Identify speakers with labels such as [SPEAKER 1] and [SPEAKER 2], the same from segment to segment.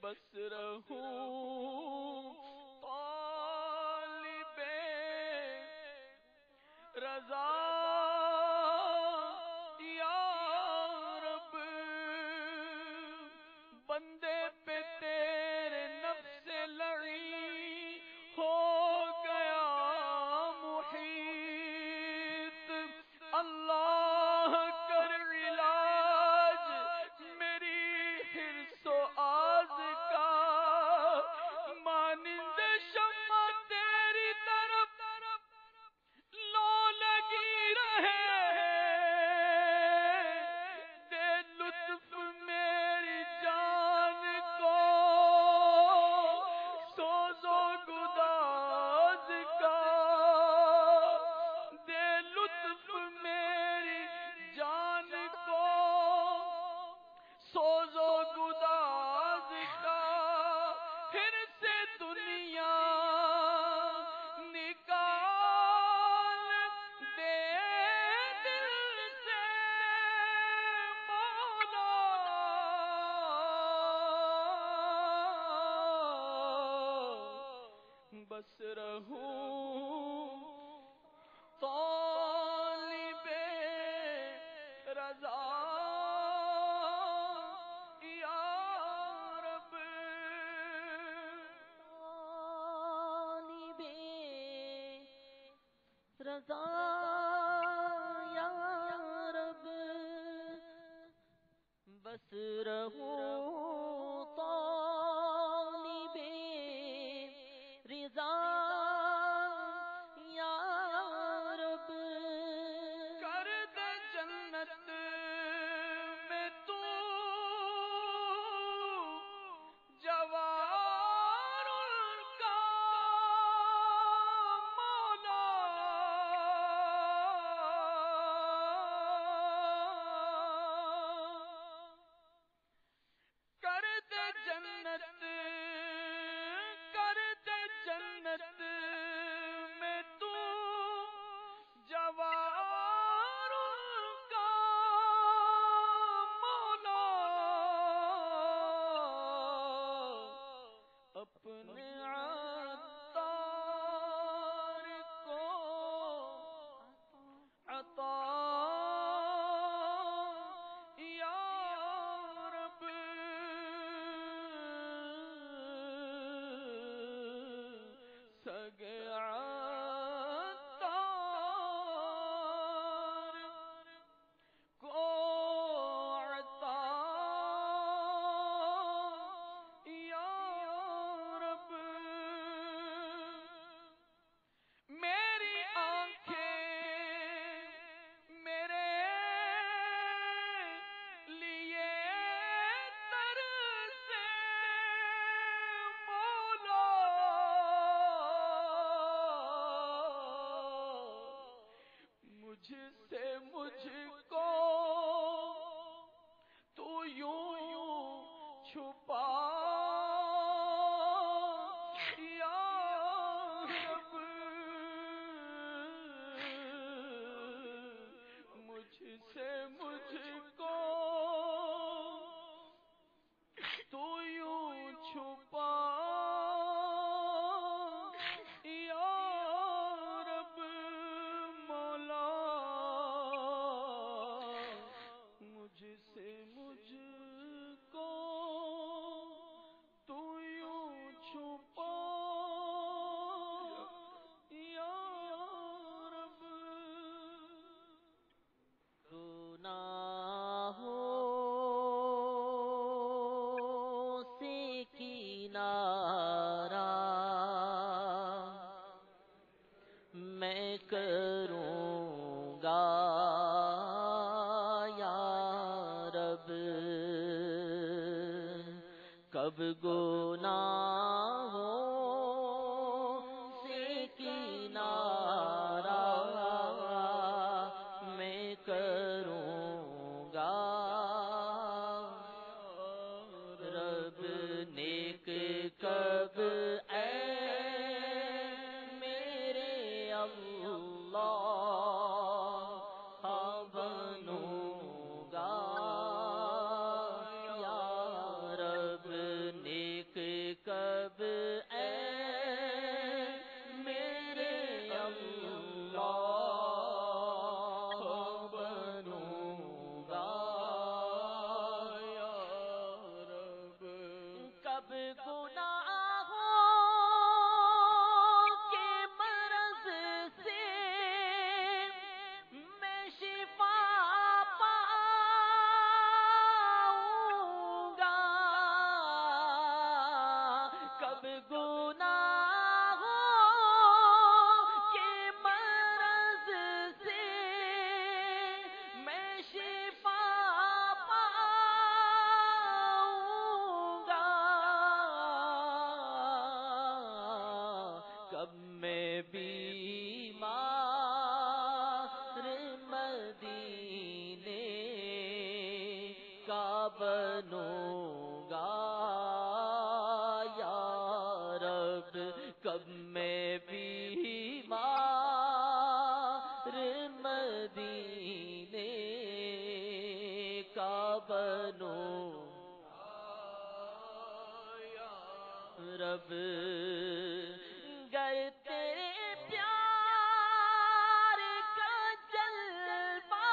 [SPEAKER 1] بس رہوں طالب رضا یا رب، بندے پہ تیرے نفس لعین ہو گیا محیط، اللہ کر علاج میری حرص و آز کا، مانند شمع تیری طرف لو لگی رہے، دے لطف میری جان کو سوز و گداز کا، دے لطف میری جان کو سوز و گداز کا، پھر سے دنیا نکال دے دل سے مولا، بس رہوں طالب رضا یا رب،
[SPEAKER 2] طالب رضا یا رب، بس رہوں طالب رضا یا رب،
[SPEAKER 1] کر دے جنت میں تو جوار کا مولا، کر دے جنت، کر دے جنت میں تو جوار کا مولا، اپنے عطار کو عطا یا رب، سگے عطار کو عطا یا رب، میری آنکھیں میرے لیے ترسے مولا، مجھ سے مجھ کو تو یوں چھپا یا رب، مجھ سے مجھ کو تو یوں چھپا یا رب، مولا مجھ سے مجھ کو تو یوں چھپا یا رب،
[SPEAKER 2] گناہوں سے کنارہ میں کروں گا یا رب، کب گناہوں سے کنارہ میں کروں گا رب، نیک کب اے میرے اللہ بنوں گا یا رب، نیک میں بیمار مدینے کا بنوں گا یا رب، کب میں بیمار مدینے کا بنوں رب، گر تیرے پیار کا جلوہ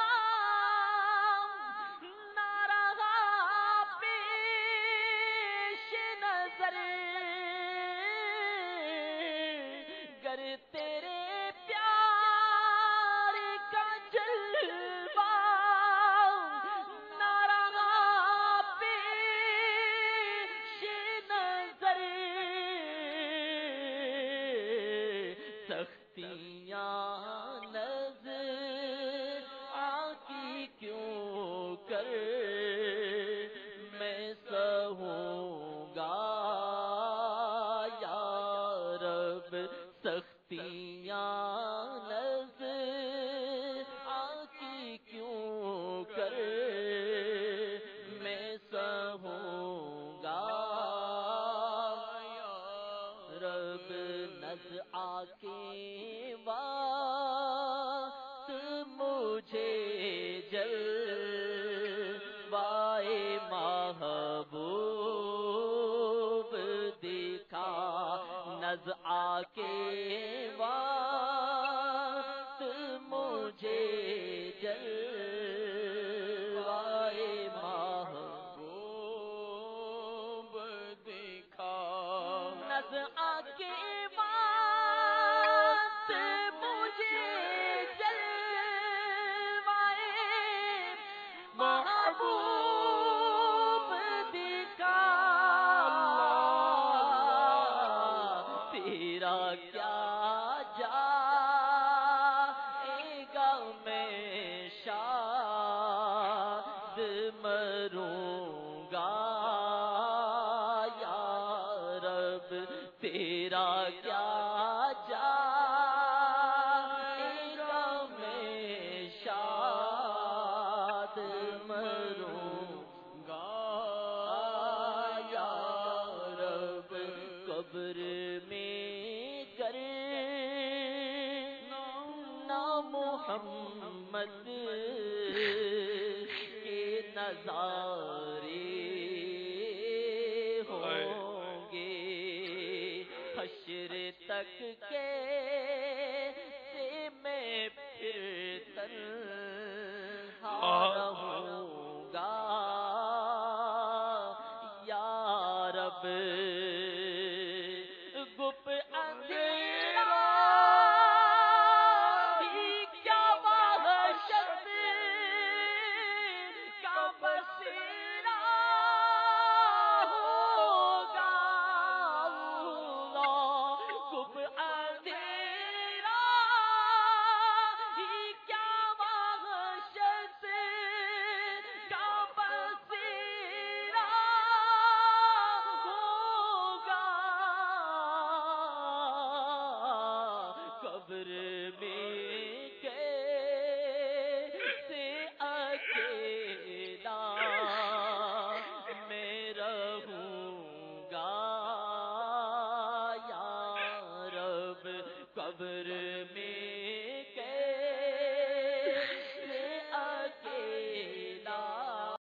[SPEAKER 2] نہ رہا پیش نظر، گر تیرے پیار کا جلوہ نہ رہا پیش نظر، سختیاں نظر آتی کیوں کر میں سہوں گا یا رب، سختیاں نظر آتی کیوں کر میں سہوں گا رب، نظر آ کے وقت مجھے جلوائے محبوب دکھا، نظر آ کے وقت مجھے جلوائے محبوب دکھا، نظر آ کے وقت مجھے جلوائے محبوب دکھا، تیرا کیا جائے گا میں شاد مروں گا یا رب، تیرا کیا جائے گا میں شاد مروں گا یا رب، قبر میں گر نہ محمد کے نظارے ہوں گے، حشر تک کے